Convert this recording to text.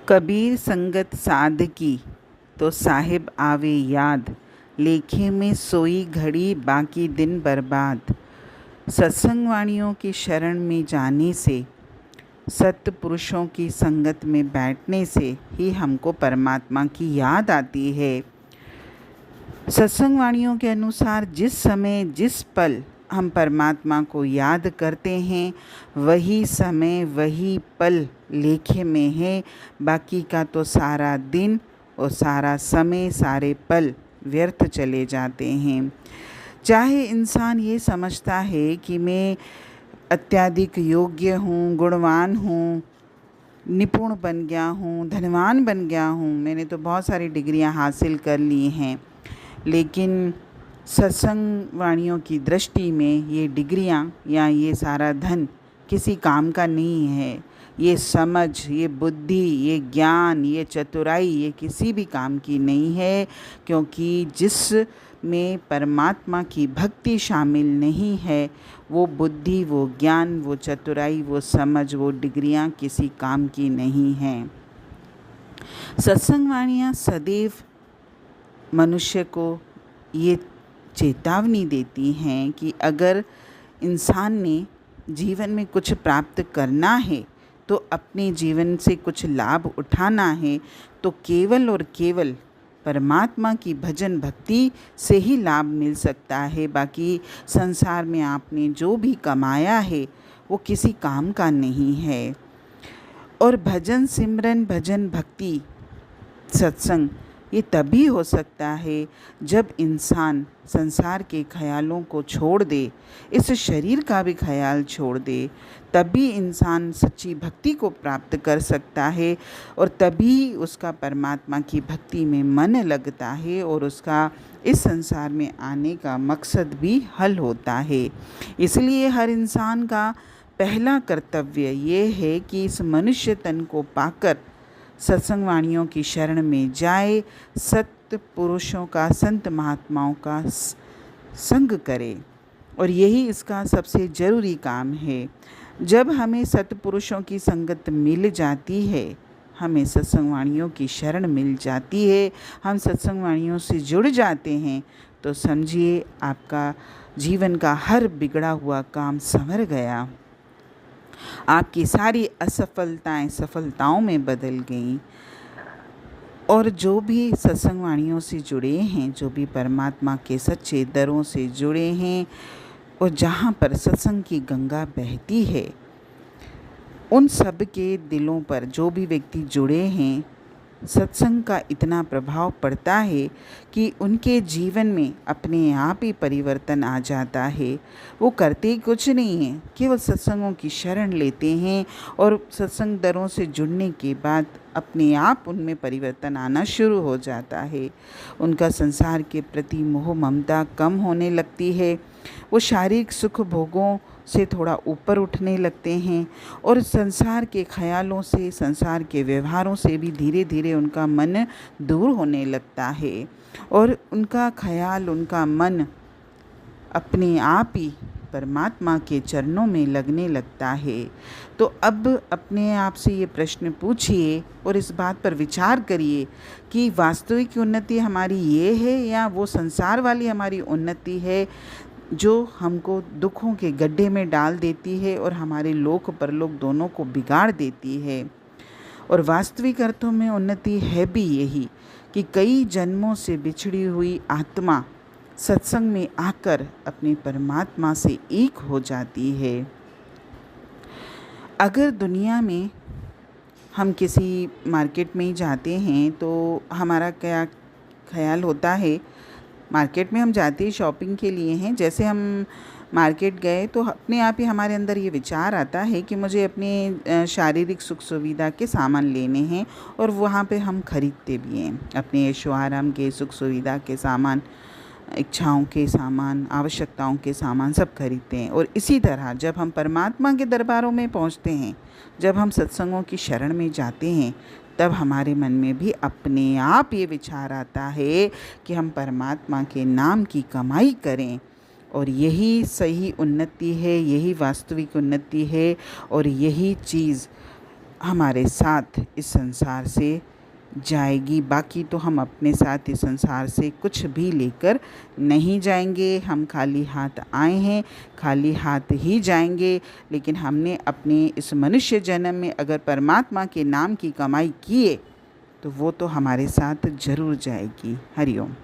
कबीर संगत साध की तो साहिब आवे याद, लेखे में सोई घड़ी बाकी दिन बर्बाद। सत्संग वाणियों की शरण में जाने से, सत्पुरुषों की संगत में बैठने से ही हमको परमात्मा की याद आती है। सत्संग वाणियों के अनुसार जिस समय जिस पल हम परमात्मा को याद करते हैं, वही समय वही पल लेखे में है। बाकी का तो सारा दिन और सारा समय सारे पल व्यर्थ चले जाते हैं। चाहे इंसान ये समझता है कि मैं अत्यधिक योग्य हूँ, गुणवान हूँ, निपुण बन गया हूँ, धनवान बन गया हूँ, मैंने तो बहुत सारी डिग्रियाँ हासिल कर ली हैं, लेकिन सत्संग वाणियों की दृष्टि में ये डिग्रियां या ये सारा धन किसी काम का नहीं है। ये समझ, ये बुद्धि, ये ज्ञान, ये चतुराई, ये किसी भी काम की नहीं है, क्योंकि जिस में परमात्मा की भक्ति शामिल नहीं है, वो बुद्धि, वो ज्ञान, वो चतुराई, वो समझ, वो डिग्रियां किसी काम की नहीं हैं। सत्संग वाणियाँ सदैव मनुष्य को ये चेतावनी देती हैं कि अगर इंसान ने जीवन में कुछ प्राप्त करना है, तो अपने जीवन से कुछ लाभ उठाना है, तो केवल और केवल परमात्मा की भजन भक्ति से ही लाभ मिल सकता है। बाकी संसार में आपने जो भी कमाया है वो किसी काम का नहीं है। और भजन सिमरन, भजन भक्ति, सत्संग ये तभी हो सकता है जब इंसान संसार के ख्यालों को छोड़ दे, इस शरीर का भी ख्याल छोड़ दे। तभी इंसान सच्ची भक्ति को प्राप्त कर सकता है और तभी उसका परमात्मा की भक्ति में मन लगता है और उसका इस संसार में आने का मकसद भी हल होता है। इसलिए हर इंसान का पहला कर्तव्य ये है कि इस मनुष्य तन को पाकर सत्संग वाणियों की शरण में जाए, सत्य पुरुषों का, संत महात्माओं का संग करे, और यही इसका सबसे ज़रूरी काम है। जब हमें सत्पुरुषों की संगत मिल जाती है, हमें सत्संग वाणियों की शरण मिल जाती है, हम सत्संग वाणियों से जुड़ जाते हैं, तो समझिए आपका जीवन का हर बिगड़ा हुआ काम संवर गया। आपकी सारी असफलताएं सफलताओं में बदल गईं। और जो भी सत्संग वाणियों से जुड़े हैं, जो भी परमात्मा के सच्चे दरों से जुड़े हैं, और जहाँ पर सत्संग की गंगा बहती है, उन सब के दिलों पर जो भी व्यक्ति जुड़े हैं, सत्संग का इतना प्रभाव पड़ता है कि उनके जीवन में अपने आप ही परिवर्तन आ जाता है। वो करते कुछ नहीं हैं, केवल सत्संगों की शरण लेते हैं और सत्संग दरों से जुड़ने के बाद अपने आप उनमें परिवर्तन आना शुरू हो जाता है। उनका संसार के प्रति मोह ममता कम होने लगती है, वो शारीरिक सुख भोगों से थोड़ा ऊपर उठने लगते हैं और संसार के ख्यालों से, संसार के व्यवहारों से भी धीरे धीरे उनका मन दूर होने लगता है और उनका ख्याल, उनका मन अपने आप ही परमात्मा के चरणों में लगने लगता है। तो अब अपने आप से ये प्रश्न पूछिए और इस बात पर विचार करिए कि वास्तविक उन्नति हमारी ये है या वो संसार वाली हमारी उन्नति है, जो हमको दुखों के गड्ढे में डाल देती है और हमारे लोक परलोक दोनों को बिगाड़ देती है। और वास्तविक अर्थों में उन्नति है भी यही कि कई जन्मों से बिछड़ी हुई आत्मा सत्संग में आकर अपने परमात्मा से एक हो जाती है। अगर दुनिया में हम किसी मार्केट में ही जाते हैं तो हमारा क्या ख्याल होता है, मार्केट में हम जाते ही शॉपिंग के लिए हैं, जैसे हम मार्केट गए तो अपने आप ही हमारे अंदर ये विचार आता है कि मुझे अपने शारीरिक सुख सुविधा के सामान लेने हैं, और वहाँ पे हम खरीदते भी हैं अपने ऐशो आराम के, सुख सुविधा के सामान, इच्छाओं के सामान, आवश्यकताओं के सामान सब खरीदते हैं। और इसी तरह जब हम परमात्मा के दरबारों में पहुँचते हैं, जब हम सत्संगों की शरण में जाते हैं, तब हमारे मन में भी अपने आप ये विचार आता है कि हम परमात्मा के नाम की कमाई करें, और यही सही उन्नति है, यही वास्तविक उन्नति है, और यही चीज़ हमारे साथ इस संसार से जाएगी। बाकी तो हम अपने साथ इस संसार से कुछ भी लेकर नहीं जाएंगे। हम खाली हाथ आए हैं, खाली हाथ ही जाएंगे। लेकिन हमने अपने इस मनुष्य जन्म में अगर परमात्मा के नाम की कमाई किए तो वो तो हमारे साथ ज़रूर जाएगी। हरि ओम।